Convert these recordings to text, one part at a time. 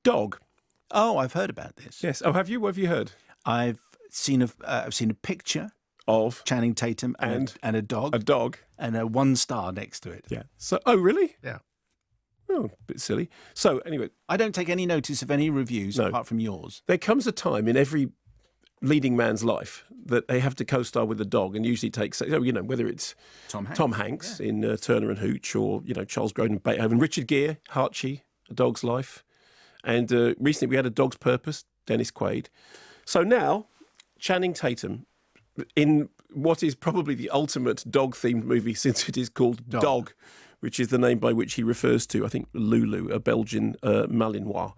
dog. Oh, I've heard about this. Yes. Oh, have you? What have you heard? I've seen a picture Of Channing Tatum and a dog. A dog. And a 1 star next to it. Yeah. So, oh, really? Yeah. Oh, a bit silly. So, anyway. I don't take any notice of any reviews apart from yours. There comes a time in every leading man's life that they have to co-star with a dog, and usually takes, whether it's Tom Hanks in Turner and Hooch, or, Charles Grodin, Beethoven, Richard Gere, Archie, A Dog's Life. And recently we had A Dog's Purpose, Dennis Quaid. So now, Channing Tatum, in what is probably the ultimate dog-themed movie since it is called Dog, which is the name by which he refers to, I think, Lulu, a Belgian Malinois,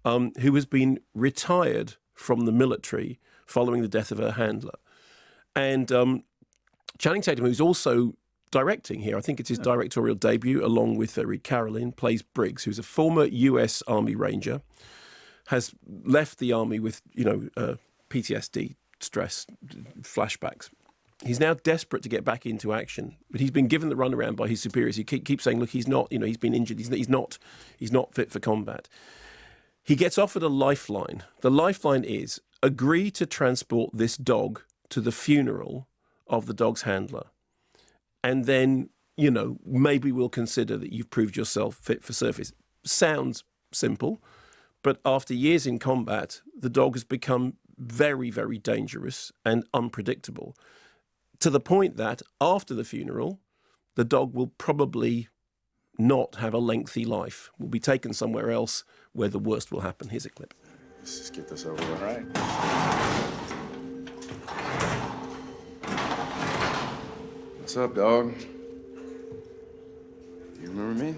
who has been retired from the military following the death of her handler. And Channing Tatum, who's also directing here, I think it's his directorial debut, along with Reed Carolin, plays Briggs, who's a former US Army Ranger, has left the Army with, PTSD, stress, flashbacks. He's now desperate to get back into action, but he's been given the runaround by his superiors. He keeps saying, look, he's not, he's been injured. He's not fit for combat. He gets offered a lifeline. The lifeline is agree to transport this dog to the funeral of the dog's handler. And then, maybe we'll consider that you've proved yourself fit for service. Sounds simple, but after years in combat, the dog has become very, very dangerous and unpredictable, to the point that after the funeral, the dog will probably not have a lengthy life, will be taken somewhere else where the worst will happen. Here's a clip. Let's just get this over with. All right. What's up, dog? You remember me?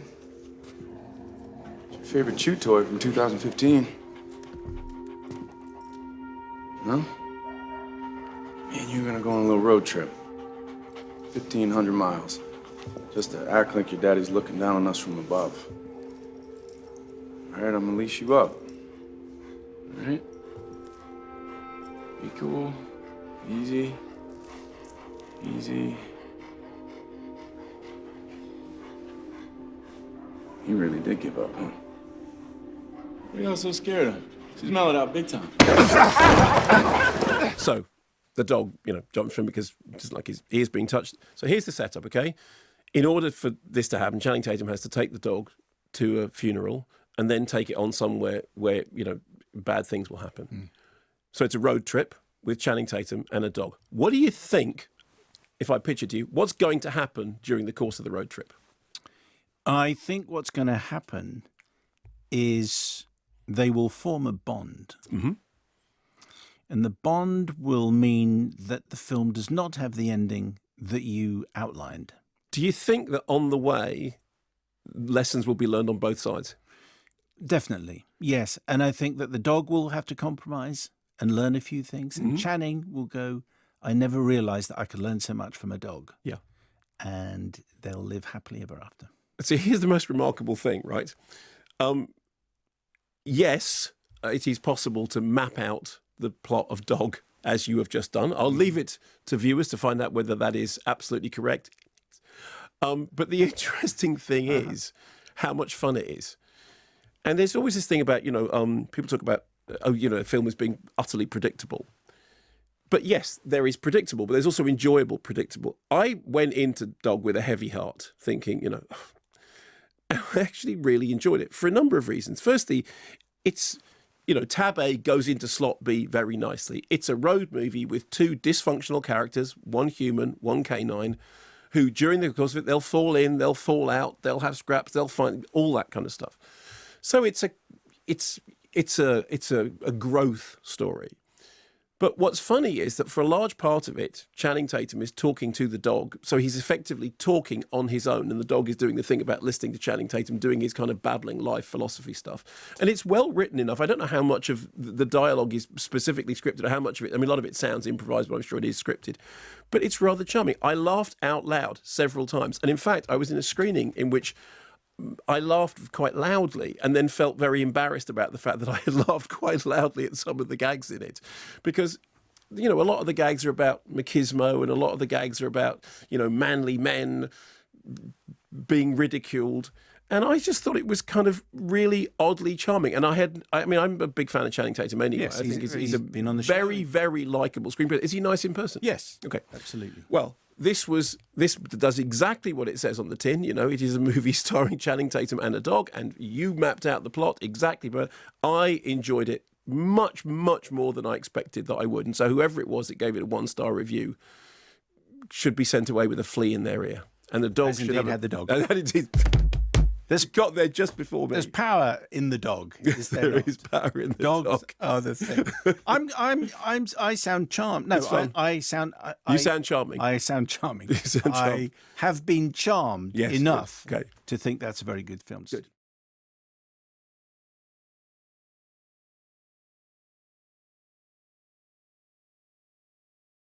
It's your favorite chew toy from 2015. No? Me and you are gonna go on a little road trip. 1,500 miles. Just to act like your daddy's looking down on us from above. All right, I'm gonna leash you up. All right? Be cool. Easy. Easy. You really did give up, huh? What are y'all so scared of? She's mellowed out big time. So the dog, jumps from because just like his ears being touched. So here's the setup, okay? In order for this to happen, Channing Tatum has to take the dog to a funeral and then take it on somewhere where, bad things will happen. Mm. So it's a road trip with Channing Tatum and a dog. What do you think, if I pitch it to you, what's going to happen during the course of the road trip? I think what's going to happen is they will form a bond. Mm-hmm. And the bond will mean that the film does not have the ending that you outlined. Do you think that on the way, lessons will be learned on both sides? Definitely, yes. And I think that the dog will have to compromise and learn a few things. And Channing will go, I never realised that I could learn so much from a dog. Yeah. And they'll live happily ever after. So here's the most remarkable thing, right? Yes, it is possible to map out the plot of Dog as you have just done. I'll leave it to viewers to find out whether that is absolutely correct. But the interesting thing is how much fun it is. And there's always this thing about, people talk about, a film as being utterly predictable. But yes, there is predictable, but there's also enjoyable predictable. I went into Dog with a heavy heart, thinking, I actually really enjoyed it for a number of reasons. Firstly, it's, tab A goes into slot B very nicely. It's a road movie with two dysfunctional characters, one human, one canine, who during the course of it, they'll fall in, they'll fall out, they'll have scraps, they'll find all that kind of stuff. So it's a growth story. But what's funny is that for a large part of it, Channing Tatum is talking to the dog. So he's effectively talking on his own, and the dog is doing the thing about listening to Channing Tatum, doing his kind of babbling life philosophy stuff. And it's well written enough. I don't know how much of the dialogue is specifically scripted or how much of it, a lot of it sounds improvised, but I'm sure it is scripted. But it's rather charming. I laughed out loud several times. And in fact, I was in a screening in which I laughed quite loudly and then felt very embarrassed about the fact that I had laughed quite loudly at some of the gags in it. Because, a lot of the gags are about machismo and a lot of the gags are about, manly men being ridiculed. And I just thought it was kind of really oddly charming. And I'm a big fan of Channing Tatum anyway. Yes, I think he's been on the very, show. very likeable screenplay. Is he nice in person? Yes. Okay. Absolutely. Well, this does exactly what it says on the tin. You know, it is a movie starring Channing Tatum and a dog, and you mapped out the plot exactly. But I enjoyed it much, much more than I expected that I would. And so whoever it was that gave it a 1-star review should be sent away with a flea in their ear. And the dog should have had the dog. And indeed. There's got there just before me. There's power in the dog. Is there There not? is power in the Dogs dog. are the thing. I sound charmed. No, It's fine. I sound. You sound charming. I sound charming. You sound charming. I have been charmed Yes, enough good. Okay. to think that's a very good film. Good.